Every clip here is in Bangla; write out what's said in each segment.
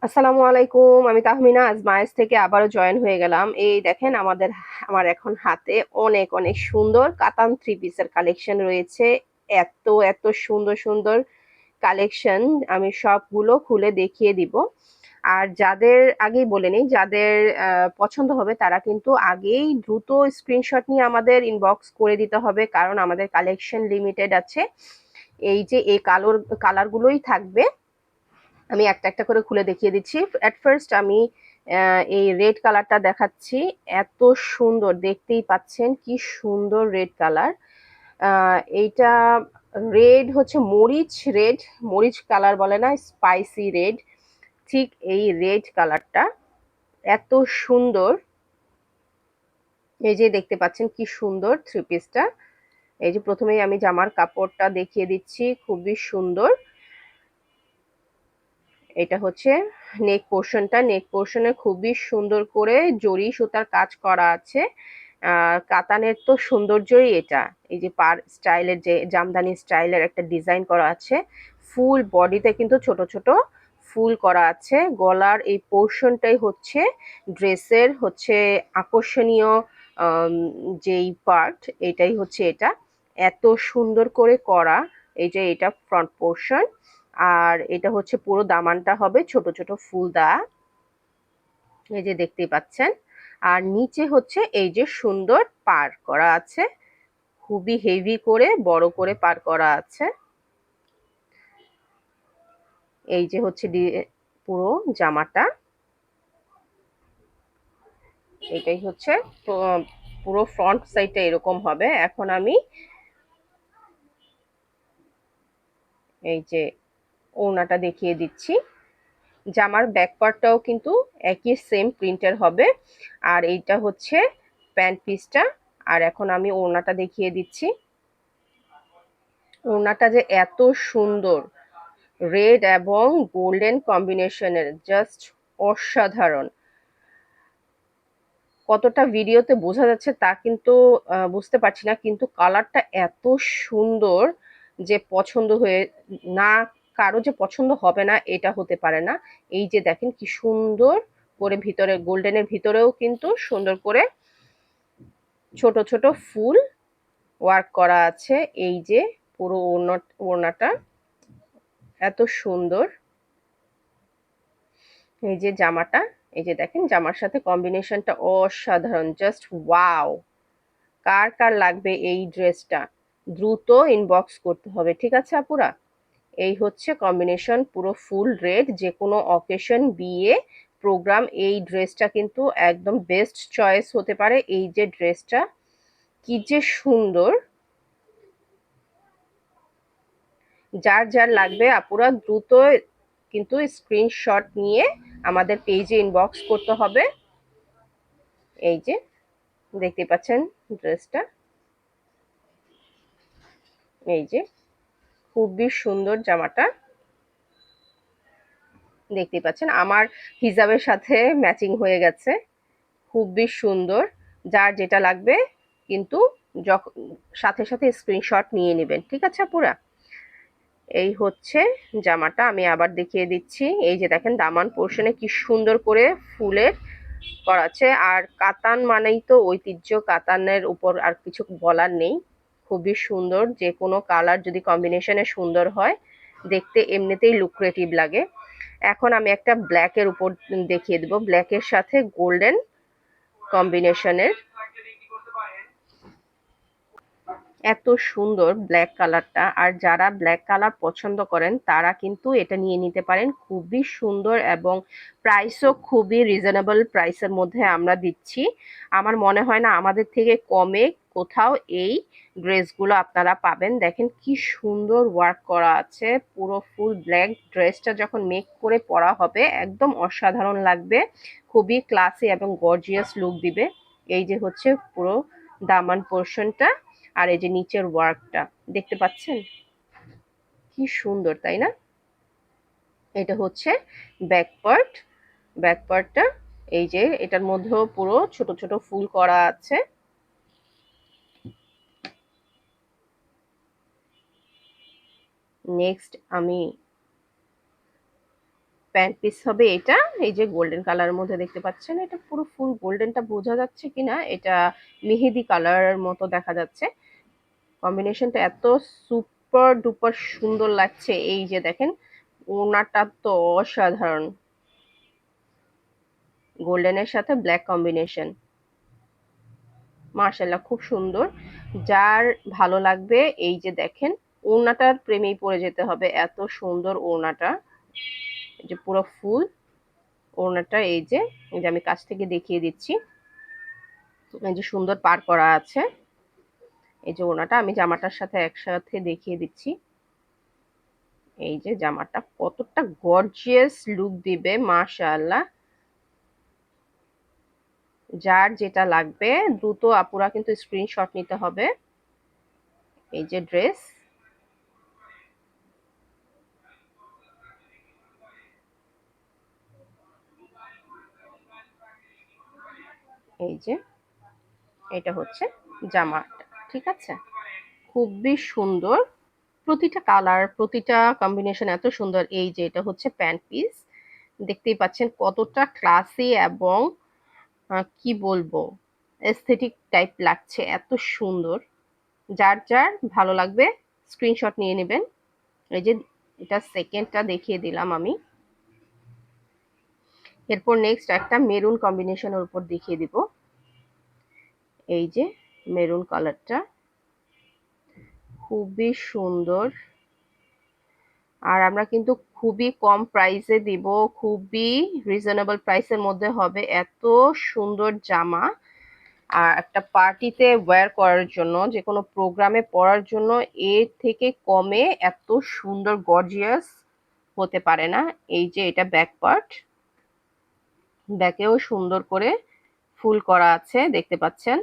আসসালামু আলাইকুম। আমি তাহমিনা আজ মায়েস থেকে আবারও জয়েন হয়ে গেলাম। এই দেখেন আমার এখন হাতে অনেক অনেক সুন্দর কাতান থ্রি পিসের কালেকশন রয়েছে। এত এত সুন্দর সুন্দর কালেকশন আমি সবগুলো খুলে দেখিয়ে দিব। আর যাদের আগেই বলে নিই, যাদের পছন্দ হবে তারা কিন্তু আগেই দ্রুত স্ক্রিনশট নিয়ে আমাদের ইনবক্স করে দিতে হবে, কারণ আমাদের কালেকশন লিমিটেড আছে। এই যে এই কালারগুলোই থাকবে। আমি একটা একটা করে খুলে দেখিয়ে দিচ্ছি। এট ফার্স্ট আমি এই রেড কালারটা দেখাচ্ছি। এত সুন্দর, দেখতেই পাচ্ছেন কি সুন্দর রেড কালার। এইটা রেড হচ্ছে মরিচ রেড, মরিচ কালার বলে না, স্পাইসি রেড, ঠিক এই রেড কালারটা এত সুন্দর। এই যে দেখতে পাচ্ছেন কি সুন্দর থ্রি পিসটা। এই যে প্রথমেই আমি জামার কাপড়টা দেখিয়ে দিচ্ছি, খুবই সুন্দর। এটা হচ্ছে নেক পোর্শনে খুবই সুন্দর করে জরি সুতার কাজ করা আছে। কাতানের তো সৌন্দর্যই এটা। এই যে পার স্টাইলের, যে জামদানি স্টাইলের একটা ডিজাইন করা আছে, ফুল বডিতে কিন্তু ছোট ছোট ফুল করা আছে। গলার এই পোর্শনটাই হচ্ছে ড্রেসের হচ্ছে আকর্ষণীয় আম, যেই পার্ট, এটাই হচ্ছে এটা। এত সুন্দর করে করা। এই যে এটা ফ্রন্ট পোর্শন, আর এটা হচ্ছে পুরো দামানটা হবে ছোট ছোট ফুল দেওয়া। এই যে দেখতেই পাচ্ছেন। আর নিচে হচ্ছে এই যে সুন্দর পার করা আছে, খুবই হেভি করে বড় করে পার করা আছে। এই যে হচ্ছে পুরো জামাটা, এটাই হচ্ছে পুরো ফ্রন্ট সাইডটা এরকম হবে। এখন আমি এই যে ওড়নাটা দেখিয়ে দিচ্ছি। জামার ব্যাক পার্টটাও কিন্তু একই সেম প্রিন্টের হবে। আর এইটা হচ্ছে প্যান্ট পিসটা। আর এখন আমি ওড়নাটা দেখিয়ে দিচ্ছি। ওড়নাটা যে এত সুন্দর, রেড এবং গোল্ডেন কম্বিনেশনের, জাস্ট অসাধারণ। কতটা ভিডিওতে বোঝা যাচ্ছে তা কিন্তু বুঝতে পারছি না, কিন্তু কালারটা এত সুন্দর যে পছন্দ হয়ে না, কারো যে পছন্দ হবে না এটা হতে পারে না। এই যে দেখেন কি সুন্দর করে ভিতরে, গোল্ডেনের ভিতরেও কিন্তু সুন্দর করে ছোট ছোট ফুল ওয়ার্ক করা আছে। এই যে পুরো ওড়নাটা এত সুন্দর। এই যে জামাটা, এই যে দেখেন জামার সাথে কম্বিনেশনটা অসাধারণ, জাস্ট ওয়াও। কার কার লাগবে এই ড্রেসটা দ্রুত ইনবক্স করতে হবে, ঠিক আছে আপুরা? এই হচ্ছে কম্বিনেশন, পুরো ফুল রেড, যে কোনো অকেশন, বিয়ে, প্রোগ্রাম, এই ড্রেসটা কিন্তু একদম বেস্ট চয়েস হতে পারে। এই যে ড্রেসটা কি যে সুন্দর। যার যার লাগবে আপুরা দ্রুত কিন্তু স্ক্রিনশট নিয়ে আমাদের পেজে ইনবক্স করতে হবে। এই যে দেখতে পাচ্ছেন ড্রেসটা, এই যে খুবই সুন্দর জামাটা। দেখতে পাচ্ছেন আমার হিজাবের সাথে ম্যাচিং হয়ে গেছে, খুবই সুন্দর। যার যেটা লাগবে কিন্তু যখন সাথে সাথে স্ক্রিনশট নিয়ে নেবেন, ঠিক আছে আপুরা? এই হচ্ছে জামাটা, আমি আবার দেখিয়ে দিচ্ছি। এই যে দেখেন দামান পোর্শনে কি সুন্দর করে ফুলের করা আছে। আর কাতান মানেই তো ঐতিহ্য, কাতানের উপর আর কিছু বলার নেই। খুবই সুন্দর, যে কোনো কালার যদি কম্বিনেশনে সুন্দর হয়, দেখতে এমনিতেই লুক্রেটিভ লাগে। এখন আমি একটা ব্ল্যাকের উপর দেখিয়ে দেবো, ব্ল্যাকের সাথে গোল্ডেন কম্বিনেশনের। এত সুন্দর ব্ল্যাক কালারটা। আর যারা ব্ল্যাক কালার পছন্দ করেন তারা কিন্তু এটা নিয়ে নিতে পারেন, খুবই সুন্দর এবং প্রাইসও খুবই রিজনেবল প্রাইসের মধ্যে আমরা দিচ্ছি। আমার মনে হয় না আমাদের থেকে কমে কোথাও এই ড্রেসগুলো আপনারা পাবেন। দেখেন কি সুন্দর ওয়ার্ক করা আছে, পুরো ফুল ব্ল্যাক ড্রেসটা যখন মেক করে পরা হবে একদম অসাধারণ লাগবে, খুবই ক্লাসি এবং গর্জিয়াস লুক দিবে। এই যে হচ্ছে পুরো দামান পোর্শনটা, আর এই যে নিচের ওয়ার্কটা দেখতে পাচ্ছেন কি সুন্দর, তাই না? এটা হচ্ছে ব্যাক পার্ট। ব্যাক পার্টটা এই যে এটার মধ্যেও পুরো ছোট ছোট ফুল করা আছে। নেক্সট আমি প্যান্ট পিস হবে এটা। এই যে গোল্ডেন কালারের মধ্যে দেখতে পাচ্ছেন, এটা পুরো ফুল গোল্ডেনটা বোঝা যাচ্ছে কিনা, এটা মেহেদি কালারের মতো দেখা যাচ্ছে। কম্বিনেশনটা এত সুপার ডুপার সুন্দর লাগছে। এই যে দেখেন ওড়নাটা তো অসাধারণ, গোল্ডেনের সাথে ব্ল্যাক কম্বিনেশন, মাশাআল্লাহ খুব সুন্দর। যার ভালো লাগবে এই যে দেখেন ওড়নাটার প্রেমেই পড়ে যেতে হবে, এত সুন্দর ওড়নাটা। এই যে পুরো ফুল ওড়নাটা, এই যে আমি কাছ থেকে দেখিয়ে দিচ্ছি, এই যে সুন্দর পার করা আছে। এই যে ওড়নাটা আমি জামাটার সাথে একসাথে দেখিয়ে দিচ্ছি। এই যে জামাটা কতটা গর্জিয়াস লুক দিবে, মাশাআল্লাহ। যার যেটা লাগবে দ্রুত আপুরা কিন্তু স্ক্রিনশট নিতে হবে। এই যে ড্রেস, এই যে এটা হচ্ছে জামাটা, ঠিক আছে? খুবই সুন্দর, প্রতিটা কালার প্রতিটা কম্বিনেশন এত সুন্দর। এই যে এটা হচ্ছে প্যান্ট পিস, দেখতেই পাচ্ছেন কতটা ক্লাসি এবং কি বলবো এস্থেটিক টাইপ লাগছে, এত সুন্দর। যার যার ভালো লাগবে স্ক্রিনশট নিয়ে নেবেন। এই যে এটা সেকেন্ডটা দেখিয়ে দিলাম আমি। এরপর নেক্সট একটা মেরুন কম্বিনেশনের উপর দেখিয়ে দিব। এই যে মেরুন কালারটা খুবই সুন্দর, আর আমরা কিন্তু খুবই কম প্রাইসে দিব, খুবই রিজনেবল প্রাইসের মধ্যে হবে। এত সুন্দর জামা, আর একটা পার্টিতে ওয়্যার করার জন্য, যে কোনো প্রোগ্রামে পরার জন্য এর থেকে কমে এত সুন্দর গর্জিয়াস হতে পারে না। এই যে এটা ব্যাক পার্ট, ব্যাকেও সুন্দর করে ফুল করা আছে, দেখতে পাচ্ছেন।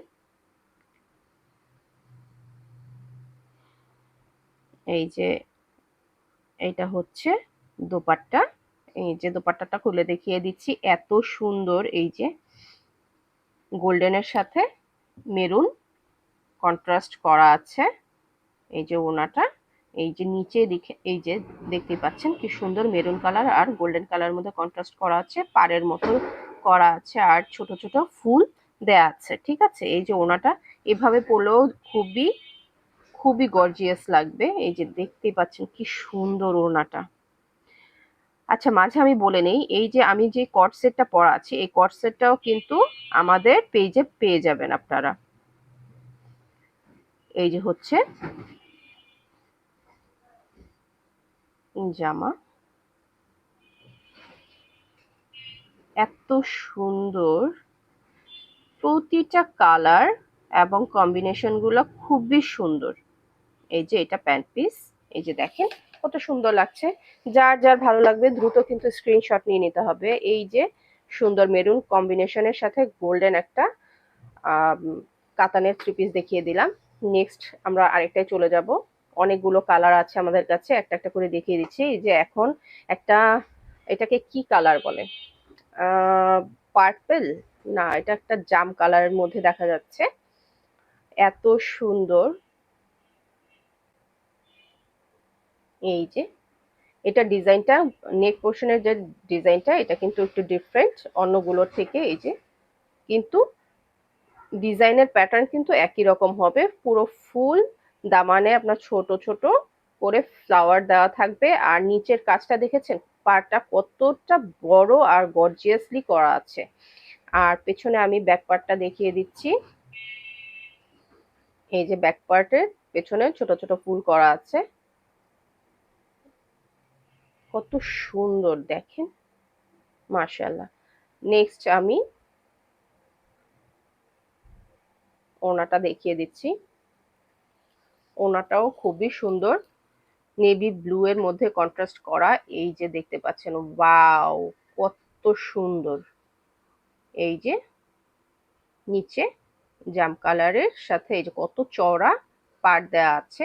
এই যে এইটা হচ্ছে দোপাট্টা, এই যে দোপাট্টাটা খুলে দেখিয়ে দিচ্ছি, এত সুন্দর। এই যে গোল্ডেনের সাথে মেরুন কন্ট্রাস্ট করা আছে। এই যে ওনাটা, এই যে নিচে দেখে এই যে দেখতে পাচ্ছেন কি সুন্দর মেরুন কালার আর গোল্ডেন কালারের মধ্যে কন্ট্রাস্ট করা আছে, পাড়ের মতো করা আছে, আর ছোট ছোট ফুল দেয়া আছে, ঠিক আছে? এই যে ওনাটা এভাবে পরলেও খুবই খুবই গর্জিয়াস লাগবে। এই যে দেখতেই পাচ্ছেন কি সুন্দর ওড়নাটা। আচ্ছা, মাঝে আমি বলে নেই, এই যে আমি যে কট সেটটা পরা আছি, এই কট সেটটাও কিন্তু আমাদের পেজে পেয়ে যাবেন আপনারা। এই যে হচ্ছে জামা, এত সুন্দর, প্রতিটা কালার এবং কম্বিনেশন গুলো খুবই সুন্দর। এই যে এটা প্যান্ট পিস, এই যে দেখেন কত সুন্দর লাগছে। যার যার ভালো লাগবে দ্রুত কিন্তু স্ক্রিনশট নিয়ে নিতে হবে। এই যে সুন্দর মেরুন কম্বিনেশনের সাথে গোল্ডেন একটা কাতানের থ্রি পিস দেখিয়ে দিলাম। নেক্সট আমরা আরেকটায় চলে যাব। অনেকগুলো কালার আছে আমাদের কাছে, একটা একটা করে দেখিয়ে দিচ্ছি। এই যে এখন একটা, এটাকে কি কালার বলে, পার্পল না, এটা একটা জাম কালারের মধ্যে দেখা যাচ্ছে, এত সুন্দর। এই যে এটা ডিজাইনটা, নেক পোর্শনের যে ডিজাইনটা, এটা কিন্তু একটু ডিফারেন্ট অন্যগুলোর থেকে। এই যে কিন্তু ডিজাইনের প্যাটার্ন কিন্তু একই রকম হবে, পুরো ফুল দামানে আপনার ছোট ছোট করে ফ্লাওয়ার দেওয়া থাকবে। আর নিচের কাজটা দেখেছেন পাড়টা কতটা বড় আর গর্জিয়াসলি করা আছে। আর পেছনে আমি ব্যাক পার্টটা দেখিয়ে দিচ্ছি। এই যে ব্যাক পার্টের পেছনে ছোট ছোট ফুল করা আছে, কত সুন্দর দেখেন, মাশাআল্লাহ। নেক্সট আমি ওনাটা দেখিয়ে দিচ্ছি। ওনাটাও খুবই সুন্দর, নেভি ব্লু এর মধ্যে কন্ট্রাস্ট করা। এই যে দেখতে পাচ্ছেন, ওয়াও কত সুন্দর। এই যে নিচে জাম কালারের সাথে এই যে কত চওড়া পাড় দেওয়া আছে,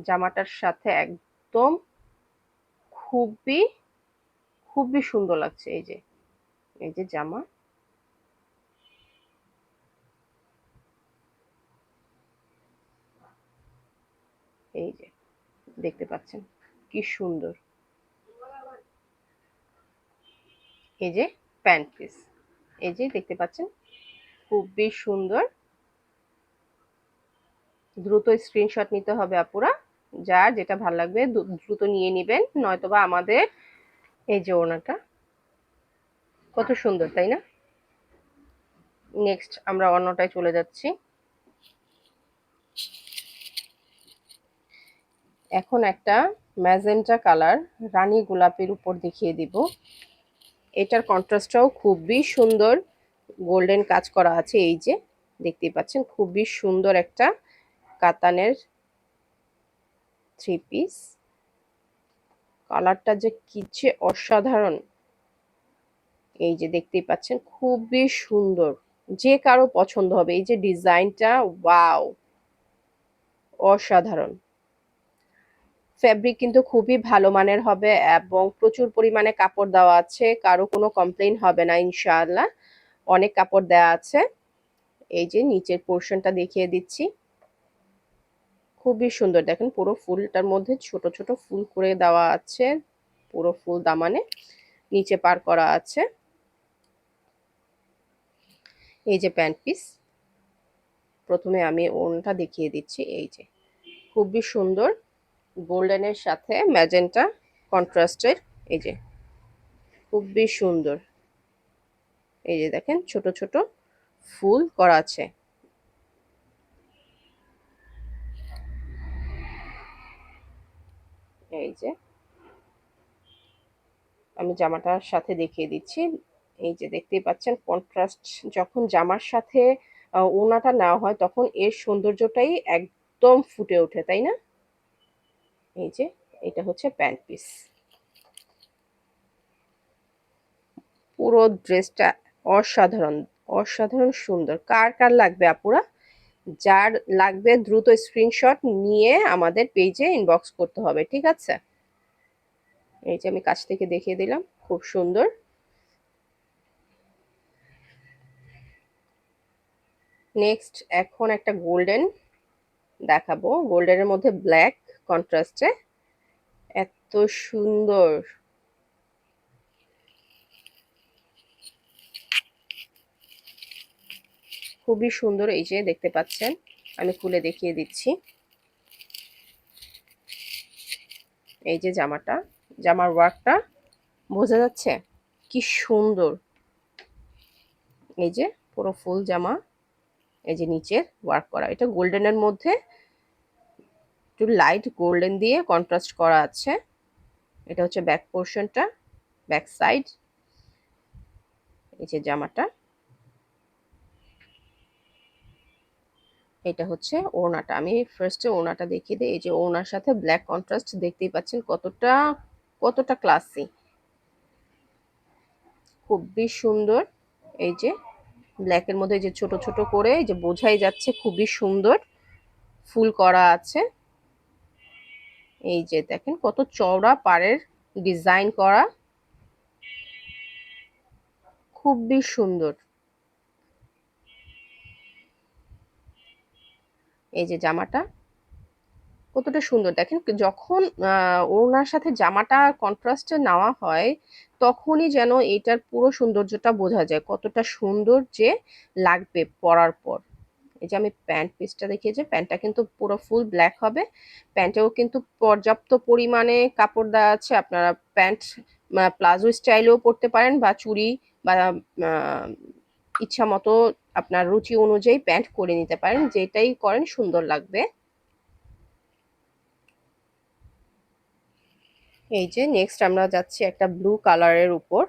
জামাটার সাথে একদম খুবই খুবই সুন্দর লাগছে। এই যে এই যে জামা, এই যে দেখতে পাচ্ছেন কি সুন্দর। এই যে প্যান্ট পিস, এই যে দেখতে পাচ্ছেন, খুবই সুন্দর। দ্রুত স্ক্রিনশট নিতে হবে আপুরা, যার যেটা ভালো লাগবে দ্রুত নিয়ে নেবেন, নয়তোবা আমাদের এই যে ওড়নাটা কত সুন্দর, তাই না? নেক্সট আমরা অন্যটায় চলে যাচ্ছি। এখন একটা ম্যাজেন্টা কালার রানী গোলাপের উপর দেখিয়ে দিব। এটার কন্ট্রাস্টটাও খুবই সুন্দর, গোল্ডেন কাজ করা আছে। এই যে দেখতেই পাচ্ছেন, খুবই সুন্দর একটা কাতানের থ্রি পিস। কালারটা যে কি যে অসাধারণ, এই যে দেখতেই পাচ্ছেন, খুবই সুন্দর, যে কারো পছন্দ হবে। এই যে ডিজাইনটা, ওয়াও, অসাধারণ। ফেব্রিক কিন্তু খুবই ভালো মানের হবে এবং প্রচুর পরিমাণে কাপড় দেওয়া আছে, কারো কোনো কমপ্লেইন হবে না ইনশাআল্লাহ। অনেক কাপড় দেওয়া আছে। এই যে নিচের পোর্শনটা দেখিয়ে দিচ্ছি, খুবই সুন্দর। দেখেন পুরো ফুলটার মধ্যে ছোট ছোট ফুল করে দেওয়া আছে, পুরো ফুল দামানে নিচে পার করা আছে। এই যে প্যান্ট পিস, প্রথমে আমি ওড়নাটা দেখিয়ে দিচ্ছি। এই যে খুবই সুন্দর, গোল্ডেনের সাথে ম্যাজেন্টা কন্ট্রাস্টের। এই যে খুবই সুন্দর, এই যে দেখেন ছোট ছোট ফুল করা আছে। এই যে আমি জামাটার সাথে দেখিয়ে দিচ্ছি। এই যে দেখতেই পাচ্ছেন, কন্ট্রাস্ট যখন জামার সাথে ওড়নাটা নেওয়া হয় তখন এর সৌন্দর্যটাই একদম ফুটে ওঠে, তাই না? এই যে এটা হচ্ছে প্যান্ট পিস। পুরো ড্রেসটা অসাধারণ, অসাধারণ সুন্দর। কার কার লাগবে আপুরা? যার লাগবে দ্রুত স্ক্রিনশট নিয়ে আমাদের পেজে ইনবক্স করতে হবে, ঠিক আছে? এই যে আমি কাছ থেকে দেখিয়ে দিলাম, খুব সুন্দর। নেক্সট এখন একটা গোল্ডেন দেখাবো, গোল্ডেনের মধ্যে ব্ল্যাক কন্ট্রাস্টে, এত সুন্দর। খুবই সুন্দর, এই যে দেখতে পাচ্ছেন, আমি খুলে দেখিয়ে দিচ্ছি। এই যে জামাটা, জামার ওয়ার্কটা বোঝা যাচ্ছে কি সুন্দর। এই যে পুরো ফুল জামা, এই যে নিচের ওয়ার্ক করা, এটা গোল্ডেনের মধ্যে একটু লাইট গোল্ডেন দিয়ে কন্ট্রাস্ট করা আছে। এটা হচ্ছে ব্যাক পোর্শনটা, ব্যাক সাইড। এই যে জামাটা, এটা হচ্ছে ওড়নাটা। আমি ফার্স্টে ওড়নাটা দেখিয়ে দিই। এই যে ওড়নার সাথে ব্ল্যাক কন্ট্রাস্ট, দেখতেই পাচ্ছেন কতটা কতটা ক্লাসি, খুবই সুন্দর। এই যে ব্ল্যাকের মধ্যে যে ছোট ছোট করে, এই যে বোঝাই যাচ্ছে খুবই সুন্দর ফুল করা আছে। এই যে দেখেন কত চওড়া পাড়ের ডিজাইন করা, খুবই সুন্দর। এই যে জামাটা কতটা সুন্দর, দেখেন যখন ওড়নার সাথে জামাটা কন্ট্রাস্টে নেওয়া হয় তখনই যেন এটার পুরো সৌন্দর্যটা বোঝা যায়, কতটা সুন্দর যে লাগবে পরার পর। এই যে আমি প্যান্ট পিসটা দেখিয়েছি, প্যান্টটা কিন্তু পুরো ফুল ব্ল্যাক হবে। প্যান্টেও কিন্তু পর্যাপ্ত পরিমাণে কাপড় দেওয়া আছে। আপনারা প্যান্ট প্লাজো স্টাইলেও পরতে পারেন, বা চুড়ি, বা ইচ্ছা মতো আপনার রুচি অনুযায়ী প্যান্ট করে নিতে পারেন, যেটাই করেন সুন্দর লাগবে। এই যে নেক্সট আমরা যাচ্ছি একটা ব্লু কালারের উপর,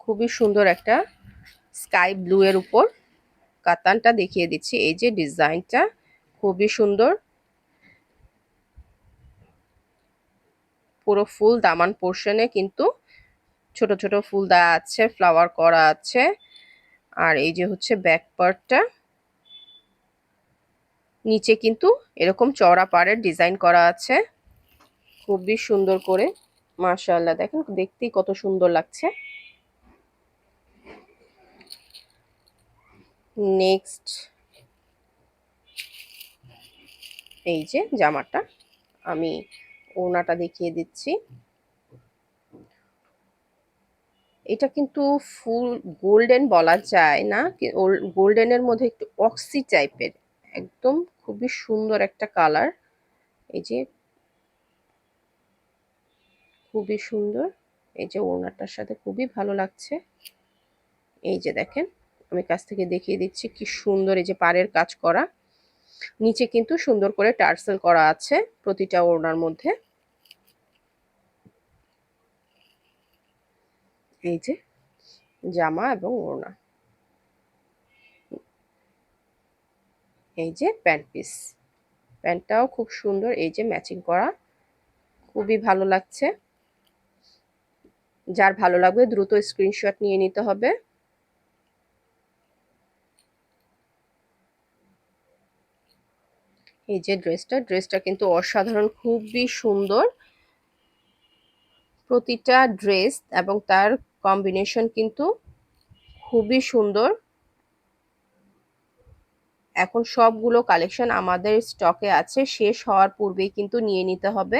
খুবই সুন্দর একটা স্কাই ব্লু এর উপর কাতানটা দেখিয়ে দিচ্ছি। এই যে ডিজাইনটা খুবই সুন্দর, পুরো ফুল দামান পোর্শনে কিন্তু ছোট ছোট ফুল দেওয়া আছে, ফ্লাওয়ার করা আছে। আর এই যে হচ্ছে ব্যাক পার্টটা, নিচে কিন্তু এরকম চওড়া পাড়ের ডিজাইন করা আছে, খুবই সুন্দর করে। মাশাআল্লাহ, দেখেন দেখতেই কত সুন্দর লাগছে। নেক্সট এই যে জামাটা, আমি ওড়নাটা দেখিয়ে দিচ্ছি। এটা কিন্তু ফুল গোল্ডেন বলা যায় না, গোল্ডেনের মধ্যে একটু অক্সি টাইপের, একদম খুবই সুন্দর একটা কালার। এই যে খুবই সুন্দর, এই যে ওড়নাটার সাথে খুবই ভালো লাগছে। এই যে দেখেন, আমি কাছ থেকে দেখিয়ে দিচ্ছি কি সুন্দর, এই যে পাড়ের কাজ করা, নিচে কিন্তু সুন্দর করে টার্সেল করা আছে প্রতিটা ওড়নার মধ্যে। এই যে জামা এবং ওড়না, এই যে প্যান্ট পিস, প্যান্টটাও খুব সুন্দর, এই যে ম্যাচিং করা, খুবই ভালো লাগছে। যার ভালো লাগবে দ্রুত স্ক্রিনশট নিয়ে নিতে হবে। এই যে ড্রেসটা কিন্তু অসাধারণ, খুবই সুন্দর প্রতিটা ড্রেস, এবং তার কম্বিনেশন কিন্তু খুবই সুন্দর। এখন সবগুলো কালেকশন আমাদের স্টকে আছে, শেষ হওয়ার পূর্বেই কিন্তু নিয়ে নিতে হবে,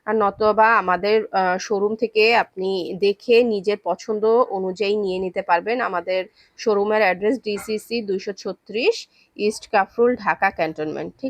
আর নতবা আমাদের শোরুম থেকে আপনি দেখে নিজের পছন্দ অনুযায়ী নিয়ে নিতে পারবেন। আমাদের শোরুমের address DCC 236, east Kafrul, Dhaka cantonment. ঠিক